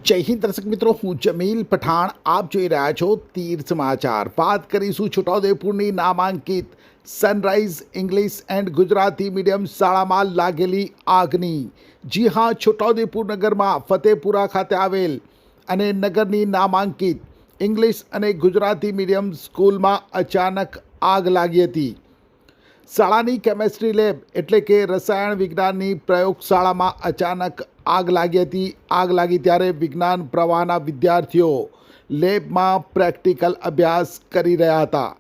જય હિન્દ દર્શક મિત્રો, હું જમીલ પઠાણ. આપ જોઈ રહ્યા છો તીર સમાચાર. વાત કરીશું છોટાઉદેપુરની નામાંકિત sunrise English and Gujarati medium શાળામાં લાગેલી આગની. જી હા, છોટાઉદેપુર નગરમાં ફતેપુરા ખાતે આવેલ અને નગરની નામાંકિત ઇંગ્લિશ અને ગુજરાતી મીડિયમ સ્કૂલમાં અચાનક આગ લાગી હતી. શાળાની કેમેસ્ટ્રી લેબ એટલે કે રસાયણ વિજ્ઞાનની પ્રયોગશાળામાં અચાનક આગ લાગી હતી. આગ લાગી ત્યારે વિજ્ઞાન પ્રવાહના વિદ્યાર્થીઓ લેબમાં પ્રેક્ટિકલ અભ્યાસ કરી રહ્યા હતા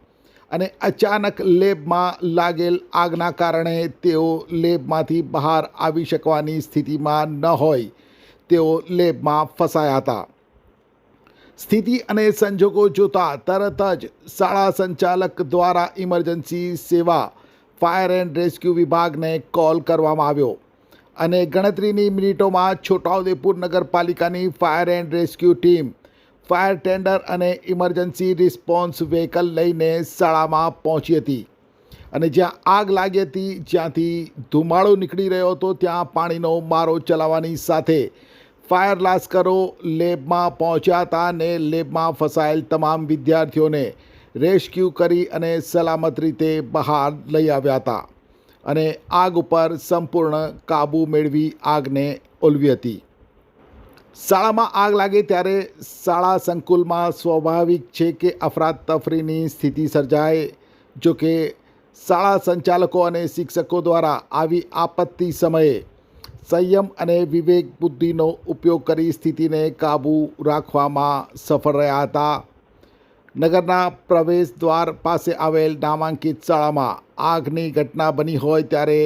અને અચાનક લેબમાં લાગેલ આગના કારણે તેઓ લેબમાંથી બહાર આવી શકવાની સ્થિતિમાં ન હોય તેઓ લેબમાં ફસાયા હતા. સ્થિતિ અને સંજોગો જોતા તરત જ શાળા સંચાલક દ્વારા ઇમરજન્સી સેવા ફાયર એન્ડ રેસ્ક્યુ વિભાગને કોલ કરવામાં આવ્યો અને ગણતરીની મિનિટોમાં છોટાઉદેપુર નગરપાલિકાની fire and rescue team fire tender અને ઇમરજન્સી રિસ્પોન્સ વ્હીકલ લઈને શાળામાં પહોંચી હતી અને જ્યાં આગ લાગી હતી, જ્યાંથી ધુમાડો નીકળી રહ્યો હતો, ત્યાં પાણીનો મારો ચલાવવાની સાથે ફાયર લાશ્કરો લેબમાં પહોંચ્યા હતા અને લેબમાં ફસાયેલ તમામ વિદ્યાર્થીઓને રેસ્ક્યુ કરી અને સલામત રીતે બહાર લઈ આવ્યા હતા અને આગ ઉપર સંપૂર્ણ કાબૂ મેળવી આગને ઓલવી હતી. શાળામાં આગ લાગે ત્યારે શાળા સંકુલમાં સ્વાભાવિક છે કે અફરાતફરીની સ્થિતિ સર્જાય. જો કે શાળા સંચાલકો અને શિક્ષકો દ્વારા આવી આપત્તિ સમયે સંયમ અને વિવેક બુદ્ધિનો ઉપયોગ કરી સ્થિતિને કાબૂ રાખવામાં સફળ રહ્યા હતા. નગરના પ્રવેશ દ્વાર પાસે આવેલ નામાંકિત શાળામાં આગની ઘટના બની હોય ત્યારે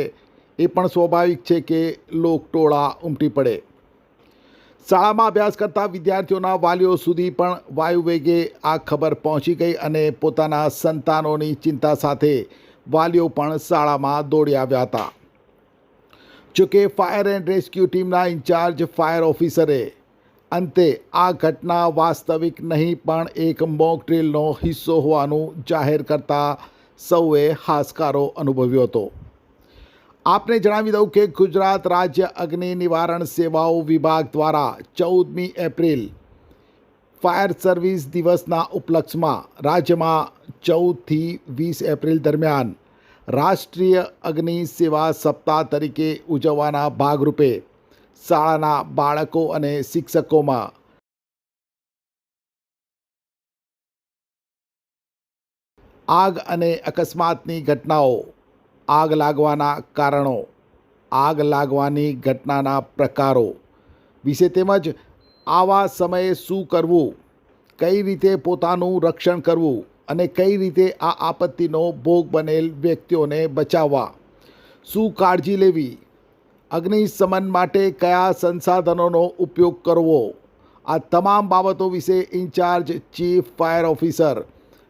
એ પણ સ્વાભાવિક છે કે લોકટોળા ઉમટી પડે. શાળામાં અભ્યાસ કરતા વિદ્યાર્થીઓના વાલીઓ સુધી પણ વાયુવેગે આ ખબર પહોંચી ગઈ અને પોતાના સંતાનોની ચિંતા સાથે વાલીઓ પણ શાળામાં દોડી આવ્યા હતા. જોકે ફાયર એન્ડ રેસ્ક્યુ ટીમના ઇન્ચાર્જ ફાયર ઓફિસરે અંતે આ ઘટના વાસ્તવિક નહીં પણ એક મોક ડ્રીલનો હિસ્સો હોવાનું જાહેર કરતા સૌએ હાશકારો અનુભવ્યો હતો. આપને જણાવી દઉં કે ગુજરાત રાજ્ય અગ્નિ નિવારણ સેવાઓ વિભાગ દ્વારા 14મી એપ્રિલ ફાયર સર્વિસ દિવસના ઉપલક્ષમાં રાજ્યમાં 14થી 20 એપ્રિલ દરમિયાન રાષ્ટ્રીય અગ્નિ સેવા સપ્તાહ તરીકે ઉજવવાના ભાગરૂપે શાળાના બાળકો અને શિક્ષકોમાં આગ અને અકસ્માતની ઘટનાઓ, આગ લાગવાના કારણો, આગ લાગવાની ઘટનાના પ્રકારો વિશે તેમજ આવા સમયે શું કરવું, કઈ રીતે પોતાનું રક્ષણ કરવું અને કઈ રીતે આ આપત્તિનો ભોગ બનેલ વ્યક્તિઓને બચાવવા, શું કાળજી લેવી, અગ્નિશમન માટે કયા સંસાધનોનો ઉપયોગ કરવો, આ તમામ બાબતો વિશે incharge chief fire officer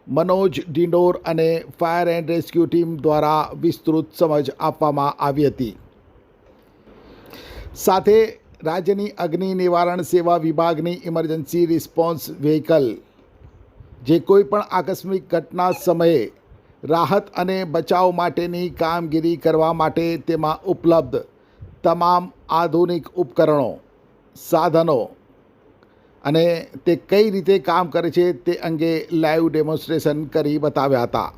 Manoj Dindor અને ફાયર એન્ડ રેસ્ક્યુ ટીમ દ્વારા વિસ્તૃત સમજ આપવામાં આવી હતી. સાથે રાજ્યની અગ્નિ નિવારણ સેવા વિભાગની ઇમરજન્સી રિસ્પોન્સ વ્હીકલ જે કોઈ પણ આકસ્મિક ઘટના સમયે રાહત અને બચાવ માટેની કામગીરી કરવા માટે તેમાં ઉપલબ્ધ તમામ આધુનિક ઉપકરણો, સાધનો અને તે કઈ રીતે કામ કરે છે તે અંગે લાઈવ ડેમોન્સ્ટ્રેશન કરી બતાવ્યા હતા.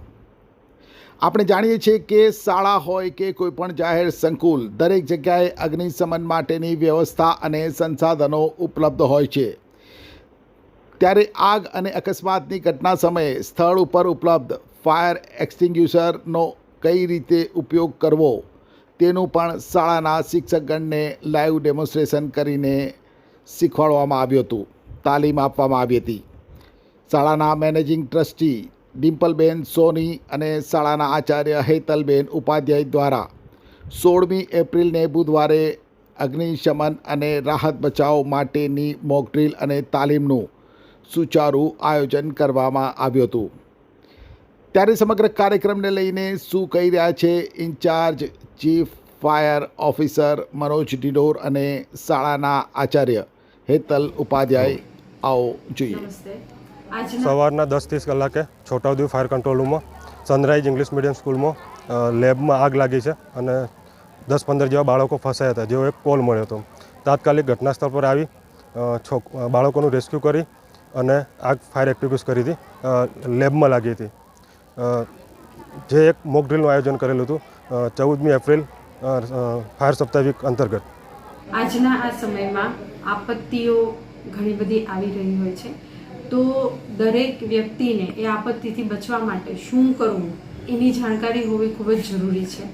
આપણે જાણીએ છીએ કે શાળા હોય કે કોઈપણ જાહેર સંકુલ, દરેક જગ્યાએ અગ્નિશમન માટેની વ્યવસ્થા અને સંસાધનો ઉપલબ્ધ હોય છે. ત્યારે આગ અને અકસ્માતની ઘટના સમયે સ્થળ ઉપર ઉપલબ્ધ ફાયર એક્સટિંગ્યુશરનો કઈ રીતે ઉપયોગ કરવો તેનું પણ શાળાના શિક્ષકગણને લાઈવ ડેમોન્સ્ટ્રેશન કરીને શીખવાડવામાં આવ્યું હતું, તાલીમ આપવામાં આવી હતી. શાળાના મેનેજિંગ ટ્રસ્ટી ડિમ્પલબેન સોની અને શાળાના આચાર્ય હેતલબેન ઉપાધ્યાય દ્વારા 16મી એપ્રિલને બુધવારે અગ્નિશમન અને રાહત બચાવ માટેની મોક ડ્રીલ અને તાલીમનું સુચારું આયોજન કરવામાં આવ્યું હતું. ત્યારે સમગ્ર કાર્યક્રમને લઈને શું કહી રહ્યા છે incharge chief fire officer Manoj Dindor અને શાળાના આચાર્ય હેતલ ઉપાધ્યાય, આવો જોઈએ. સવારના 10-30 કલાકે છોટાઉદેપુર ફાયર કંટ્રોલ રૂમમાં સનરાઈઝ ઇંગ્લિશ મીડિયમ સ્કૂલમાં લેબમાં આગ લાગી છે અને 10-15 જેવા બાળકો ફસાયા હતા, જેવો એક કોલ મળ્યો હતો. તાત્કાલિક ઘટના સ્થળ પર આવી બાળકોનું રેસ્ક્યુ કરી અને આગ ફાયર એક્ટિવિટીઝ કરી હતી, લેબમાં લાગી હતી. જે એક મોક ડ્રીલનું આયોજન કરેલું હતું 14મી એપ્રિલ ફાયર સપ્તાહ વીક અંતર્ગત. આજના આ સમયમાં આપત્તિઓ ઘણી બધી આવી રહી હોય છે, તો દરેક વ્યક્તિને એ આપત્તિથી બચવા માટે શું કરવું એની જાણકારી હોવી ખૂબ જ જરૂરી છે.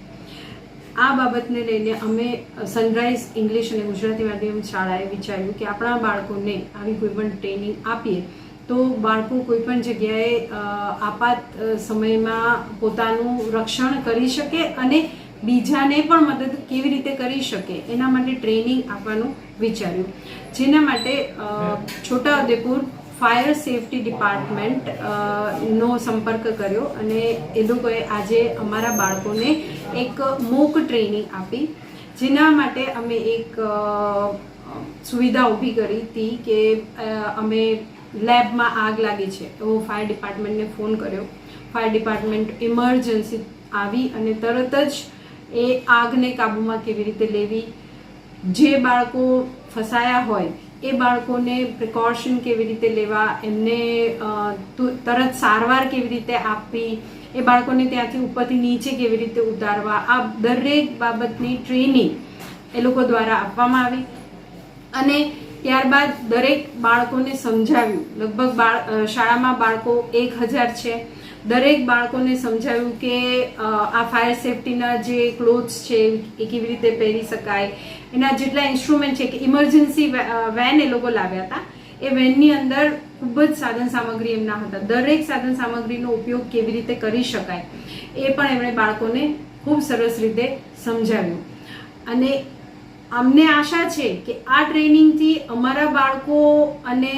આ બાબતને લઈને અમે સનરાઈઝ ઇંગ્લિશ અને ગુજરાતી માધ્યમ શાળાએ વિચાર્યું કે આપણા બાળકોને આવી કોઈ પણ ટ્રેનિંગ આપીએ તો બાળકો કોઈ પણ જગ્યાએ આપાત સમયમાં પોતાનું રક્ષણ કરી શકે અને બીજાને પણ મદદ કેવી રીતે કરી શકે એના માટે ટ્રેનિંગ આપવાનું વિચાર્યું. જેના માટે છોટાઉદેપુર ફાયર સેફટી ડિપાર્ટમેન્ટ નો સંપર્ક કર્યો અને એ લોકોએ આજે અમારા બાળકોને એક મોક ટ્રેનિંગ આપી. જેના માટે અમે એક સુવિધા ઊભી કરી હતી કે અમે લેબમાં આગ લાગી છે એવો ફાયર ડિપાર્ટમેન્ટને ફોન કર્યો. ફાયર ડિપાર્ટમેન્ટ ઇમરજન્સી આવી અને તરત જ એ આગને કાબૂમાં કેવી રીતે લેવી, જે બાળકો ફસાયા હોય એ બાળકોને પ્રિકોશન કેવી રીતે લેવા, એમને તરત સારવાર કેવી રીતે આપવી, એ બાળકોને ત્યાંથી ઉપરથી નીચે કેવી રીતે ઉતારવા, આ દરેક બાબતની ટ્રેનિંગ એ લોકો દ્વારા આપવામાં આવી. અને ત્યારબાદ દરેક બાળકોને સમજાવ્યું. લગભગ શાળામાં બાળકો 1000 છે. દરેક બાળકોને સમજાવ્યું કે આ ફાયર સેફટીના જે ક્લોથ્સ છે એ કેવી રીતે પહેરી શકાય, એના જેટલા ઇન્સ્ટ્રુમેન્ટ છે કે ઇમરજન્સી વેન એ લોકો લાવ્યા હતા, એ વેનની અંદર ખૂબ જ સાધન સામગ્રી એમના હતા. દરેક સાધન સામગ્રીનો ઉપયોગ કેવી રીતે કરી શકાય એ પણ એમણે બાળકોને ખૂબ સરસ રીતે સમજાવ્યું. અને અમને આશા છે કે આ ટ્રેનિંગથી અમારા બાળકો અને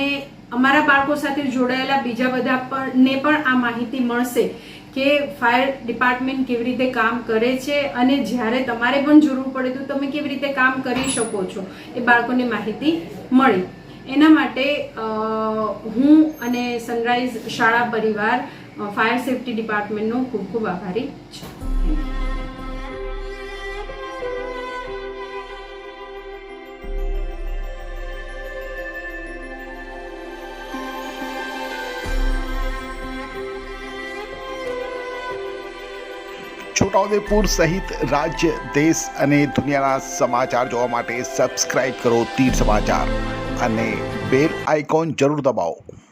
અમારા બાળકો સાથે જોડાયેલા બીજા બધા પણ આ માહિતી મળશે કે ફાયર ડિપાર્ટમેન્ટ કેવી રીતે કામ કરે છે અને જ્યારે તમારે પણ જરૂર પડે તો તમે કેવી રીતે કામ કરી શકો છો એ બાળકોને માહિતી મળી. એના માટે હું અને સનરાઈઝ શાળા પરિવાર ફાયર સેફટી ડિપાર્ટમેન્ટનો ખૂબ ખૂબ આભારી છું. છોટાઉદેપુર સહિત રાજ્ય, દેશ અને દુનિયાના સમાચાર જોવા માટે સબસ્ક્રાઇબ કરો તીર સમાચાર અને બેલ આઇકોન જરૂર દબાવો.